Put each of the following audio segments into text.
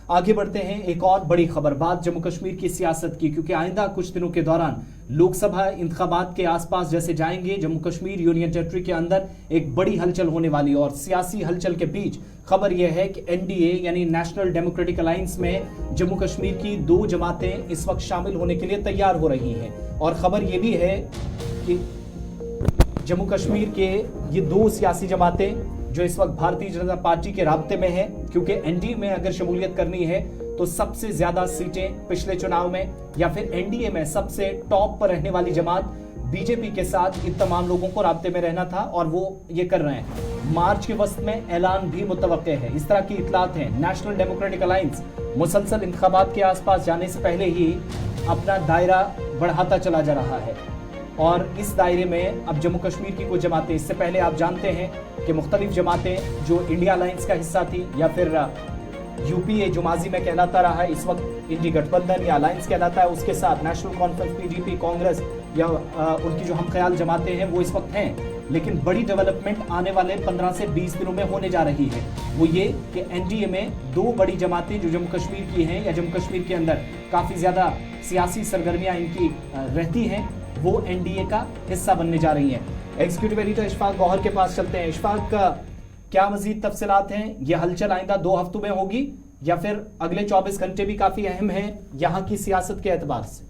आगे बढ़ते हैं, एक और बड़ी खबर, बात जम्मू कश्मीर की सियासत की, क्योंकि आइंदा कुछ दिनों के दौरान लोकसभा इंतखाबात के आसपास जैसे जाएंगे, जम्मू कश्मीर यूनियन टेरिटरी के अंदर एक बड़ी हलचल होने वाली। और सियासी हलचल के बीच खबर यह है कि एनडीए यानी नेशनल डेमोक्रेटिक अलायंस में जम्मू कश्मीर की 2 जमातें इस वक्त शामिल होने के लिए तैयार हो रही हैं। और खबर यह भी है कि जम्मू कश्मीर के ये 2 सियासी जमातें जो इस वक्त भारतीय जनता पार्टी के राब्ते में है, क्योंकि एनडीए में अगर शमूलियत करनी है तो सबसे ज्यादा सीटें पिछले चुनाव में या फिर एनडीए में सबसे टॉप पर रहने वाली जमात बीजेपी के साथ इन तमाम लोगों को राब्ते में रहना था, और वो ये कर रहे हैं। मार्च के वक्त में ऐलान भी मुतवक्के है, इस तरह की इतलात हैं। नेशनल डेमोक्रेटिक अलायंस मुसलसल इंतखाबात के आसपास जाने से पहले ही अपना दायरा बढ़ाता चला जा रहा है, और इस दायरे में अब जम्मू कश्मीर की कुछ जमातें, इससे पहले आप जानते हैं कि मुख्तलिफ जमातें जो इंडिया अलायंस का हिस्सा थी या फिर यूपीए जो माजी में कहलाता रहा है, इस वक्त इंडी गठबंधन या अलायंस कहलाता है, उसके साथ नेशनल कॉन्फ्रेंस, पीडीपी, कांग्रेस या उनकी जो हम ख्याल जमातें हैं वो इस वक्त हैं। लेकिन बड़ी डेवलपमेंट आने वाले 15 से 20 दिनों में होने जा रही है, वो ये कि एनडीए में 2 बड़ी जमातें जो जम्मू कश्मीर की हैं या जम्मू कश्मीर के अंदर काफ़ी ज़्यादा सियासी सरगर्मियाँ इनकी रहती हैं, वो एनडीए का हिस्सा बनने जा रही हैं। एग्जीक्यूटिव एडिटर इशफाक गौहर के पास चलते हैं। इशफाक, क्या मजीद तफसीलात हैं? ये हलचल आइंदा 2 हफ्तों में होगी या फिर अगले 24 घंटे भी काफी अहम हैं यहाँ की सियासत के एतबार से?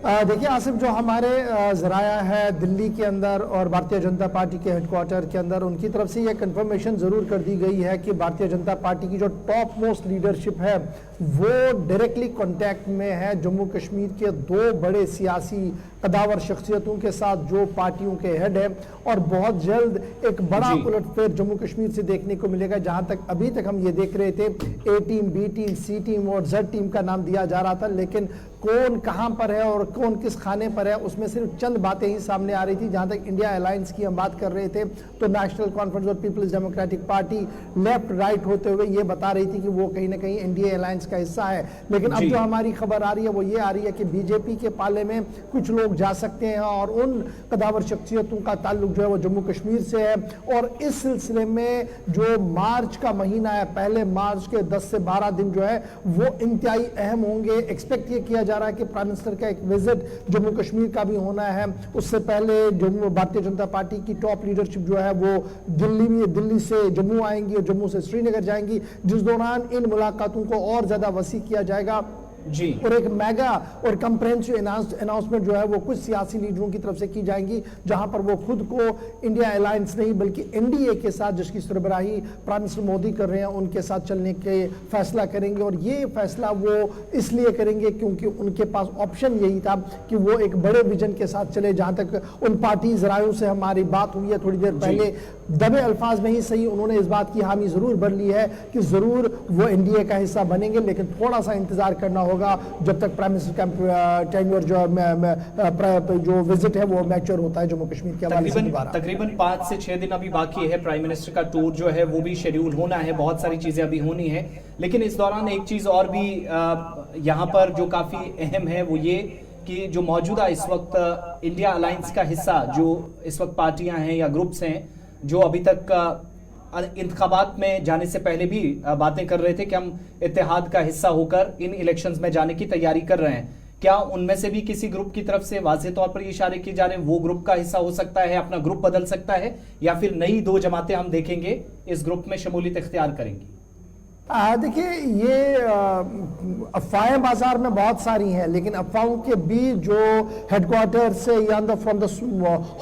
देखिए आसिफ, जो हमारे ज़राया है दिल्ली के अंदर और भारतीय जनता पार्टी के हेडक्वार्टर के अंदर, उनकी तरफ से यह कंफर्मेशन ज़रूर कर दी गई है कि भारतीय जनता पार्टी की जो टॉप मोस्ट लीडरशिप है वो डायरेक्टली कांटेक्ट में है जम्मू कश्मीर के 2 बड़े सियासी कदावर शख्सियतों के साथ जो पार्टियों के हेड है, और बहुत जल्द एक बड़ा उलटफेर जम्मू कश्मीर से देखने को मिलेगा। जहां तक अभी तक हम ये देख रहे थे ए टीम, बी टीम, सी टीम और जेड टीम का नाम दिया जा रहा था, लेकिन कौन कहां पर है और कौन किस खाने पर है उसमें सिर्फ चंद बातें ही सामने आ रही थी। जहां तक इंडिया अलायंस की हम बात कर रहे थे तो नेशनल कॉन्फ्रेंस और पीपल्स डेमोक्रेटिक पार्टी लेफ्ट राइट होते हुए ये बता रही थी कि वो कहीं ना कहीं एनडीए अलायंस का हिस्सा है। लेकिन अब जो हमारी खबर आ रही है वो ये आ रही है कि बीजेपी के पाले में कुछ लोग जा सकते हैं, और उन कदावर शख्सियतों का ताल्लुक जो है वो जम्मू कश्मीर से है। और इस सिलसिले में जो मार्च का महीना है, पहले मार्च के 10 से 12 दिन जो है वो इंतहाई अहम होंगे। एक्सपेक्ट ये किया जा रहा है कि प्राइम मिनिस्टर का एक विजिट जम्मू कश्मीर का भी होना है। उससे पहले जम्मू भारतीय जनता पार्टी की टॉप लीडरशिप जो है वो दिल्ली से जम्मू आएंगी और जम्मू से श्रीनगर जाएंगी, जिस दौरान इन मुलाकातों को और ज्यादा वसी किया जाएगा जी। और एक मेगा और कंप्रेहेंसिव अनाउंसमेंट जो है वो कुछ सियासी लीडरों की तरफ से की जाएंगी, जहां पर वो खुद को इंडिया अलायंस नहीं बल्कि एनडीए के साथ, जिसकी सरबराही प्राइम मिनिस्टर मोदी कर रहे हैं, उनके साथ चलने के फैसला करेंगे। और ये फैसला वो इसलिए करेंगे क्योंकि उनके पास ऑप्शन यही था कि वो एक बड़े विजन के साथ चले। जहां तक उन पार्टी जरायों से हमारी बात हुई है थोड़ी देर पहले, दबे अल्फाज में ही सही उन्होंने इस बात की हामी जरूर भर ली है कि जरूर वो एनडीए का हिस्सा बनेंगे, लेकिन थोड़ा सा इंतजार करना होगा जब तक प्राइम मिनिस्टर का टेन्योर जो विजिट है वो मैच्योर होता है जम्मू कश्मीर के हवाले से। तकरीबन 5 से 6 दिन अभी बाकी है, प्राइम मिनिस्टर का टूर जो है वो भी शेड्यूल होना है, बहुत सारी चीजें अभी होनी है। लेकिन इस दौरान एक चीज और भी यहाँ पर जो काफी अहम है वो ये कि जो मौजूदा इस वक्त इंडिया अलायंस का हिस्सा जो इस वक्त पार्टियां हैं या ग्रुप्स हैं जो अभी तक इंतखाबात में जाने से पहले भी बातें कर रहे थे कि हम इत्तेहाद का हिस्सा होकर इन इलेक्शंस में जाने की तैयारी कर रहे हैं, क्या उनमें से भी किसी ग्रुप की तरफ से वाज़ेह तौर पर ये इशारे किए जा रहे हैं वो ग्रुप का हिस्सा हो सकता है, अपना ग्रुप बदल सकता है, या फिर नई 2 जमातें हम देखेंगे इस ग्रुप में शमूलियत इख्तियार करेंगी? देखिए ये अफवाहें बाजार में बहुत सारी हैं, लेकिन अफवाहों के बीच जो हेडक्वार्टर से या फ्रॉम द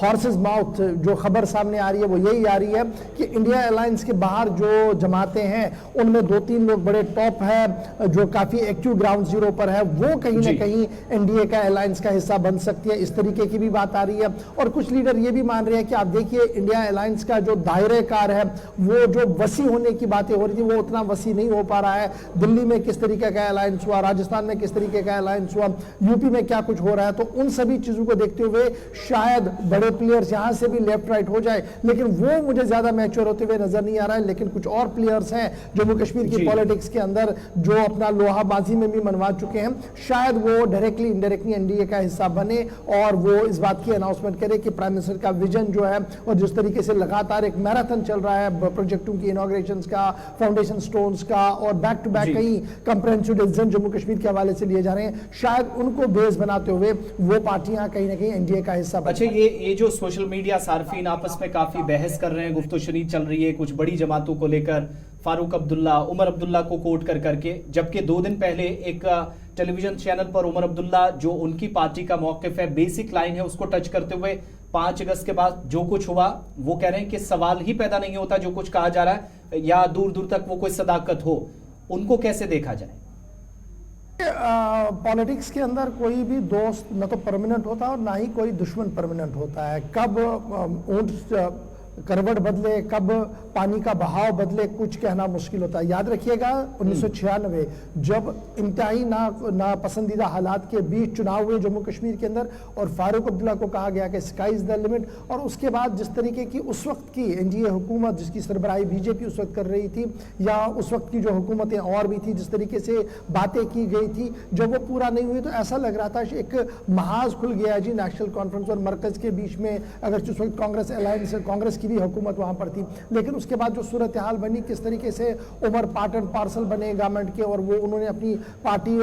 हॉर्सेस माउथ जो खबर सामने आ रही है वो यही आ रही है कि इंडिया अलायंस के बाहर जो जमातें हैं उनमें 2-3 लोग बड़े टॉप है जो काफ़ी एक्टिव ग्राउंड जीरो पर है, वो कहीं ना कहीं एनडीए का अलायंस का हिस्सा बन सकती है। इस तरीके की भी बात आ रही है। और कुछ लीडर ये भी मान रहे हैं कि आप देखिए इंडिया अलायंस का जो दायरे कार है वो जो वसी होने की बातें हो रही थी वो उतना वसी नहीं हो पा रहा है। दिल्ली में किस तरीके का अलायंस हुआ, राजस्थान में किस तरीके का अलायंस हुआ, यूपी में क्या कुछ हो रहा है, तो उन सभी चीजों को देखते हुए शायद बड़े प्लेयर्स यहां से भी लेफ्ट राइट हो जाए, लेकिन वो मुझे ज्यादा मैच्योर होते हुए नजर नहीं आ रहा है। लेकिन कुछ और प्लेयर्स हैं जम्मू कश्मीर की पॉलिटिक्स के अंदर जो अपना लोहाबाजी में भी मनवा चुके हैं, शायद वो डायरेक्टली इनडायरेक्टली एनडीए का हिस्सा बने और वो इस बात की अनाउंसमेंट करे कि प्राइम मिनिस्टर का विजन जो है और जिस तरीके से लगातार एक मैराथन चल रहा है प्रोजेक्टों की इनॉग्रेशंस का, फाउंडेशन स्टोन्स روڈز کا اور بیک ٹو بیک کئی کمپریہنسو ڈیسیژن جموں کشمیر کے حوالے سے لیے جا رہے ہیں، شاید ان کو بیس بناتے ہوئے وہ پارٹیاں کہیں نہ کہیں این ڈی اے کا حصہ اچھا یہ جو سوشل میڈیا صارفین آپس میں کافی بحث کر رہے ہیں، گفت و شنید چل رہی ہے کچھ بڑی جماعتوں کو لے کر، فاروق عبداللہ، عمر عبداللہ کو کوٹ کر کے، جبکہ 2 دن پہلے ایک ٹیلی ویژن چینل پر عمر عبداللہ جو ان کی پارٹی کا موقف ہے، بیسک لائن ہے، اس کو ٹچ کرتے ہوئے 5 اگست کے بعد جو کچھ ہوا وہ کہہ رہے ہیں کہ سوال ہی پیدا نہیں ہوتا جو کچھ کہا جا رہا ہے یا دور دور تک وہ کوئی صداقت ہو، ان کو کیسے دیکھا جائے؟ پالیٹکس کے اندر کوئی بھی دوست نہ تو پرماننٹ ہوتا اور نہ ہی کوئی دشمن پرماننٹ ہوتا ہے، کب اونٹ کروٹ بدلے، کب پانی کا بہاؤ بدلے، کچھ کہنا مشکل ہوتا ہے۔ یاد رکھیے گا 1996 جب انتہائی ناپسندیدہ حالات کے بیچ چناؤ ہوئے جموں کشمیر کے اندر اور فاروق عبداللہ کو کہا گیا کہ اسکائی از دا لمٹ، اور اس کے بعد جس طریقے کی اس وقت کی این ڈی اے حکومت جس کی سربراہی بی جے پی اس وقت کر رہی تھی، یا اس وقت کی جو حکومتیں اور بھی تھی جس طریقے سے باتیں کی گئی تھی، جب وہ پورا نہیں ہوئی تو ایسا لگ رہا تھا کہ ایک محاذ کھل گیا جی نیشنل کانفرنس اور مرکز کے بیچ میں، اگر اس وقت کانگریس الائنس کانگریس کی بھی حکومت وہاں پر تھی، لیکن اس کے بعد جو صورتحال بنی، کس طریقے سے عمر پارٹ اینڈ پارسل بنے گورنمنٹ کے اور وہ انہوں نے اپنی پارٹی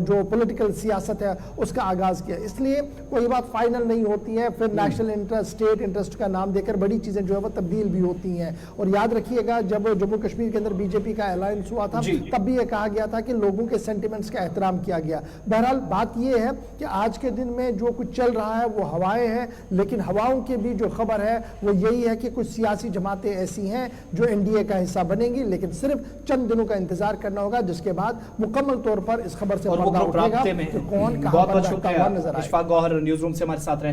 جو پولیٹیکل سیاست ہے اس کا آغاز کیا، اس لیے کوئی بات فائنل نہیں ہوتی ہے، پھر نیشنل انٹرسٹ، اسٹیٹ انٹرسٹ کا نام دے کر بڑی چیزیں جو ہے وہ تبدیل بھی ہوتی ہیں۔ اور یاد رکھیے گا جب جموں کشمیر کے اندر بی جے پی کا الائنس ہوا تھا تب بھی یہ کہا گیا تھا کہ لوگوں کے سینٹیمنٹس کا احترام کیا گیا۔ بہرحال بات یہ ہے کہ آج کے دن میں جو کچھ چل رہا ہے وہ ہوائیں ہیں، لیکن ہواؤں کے بھی جو خبر ہے وہ یہی ہے کہ کچھ سیاسی جماعتیں ایسی ہیں جو این ڈی اے کا حصہ بنیں گی، لیکن صرف چند دنوں کا انتظار کرنا ہوگا جس کے بعد مکمل طور پر اس خبر سے پردہ اٹھے گا کہ کون کہاں پر رہتا ہوا نظر آئے گا۔ اشفاق گوہر نیوز روم سے ہمارے ساتھ رہے۔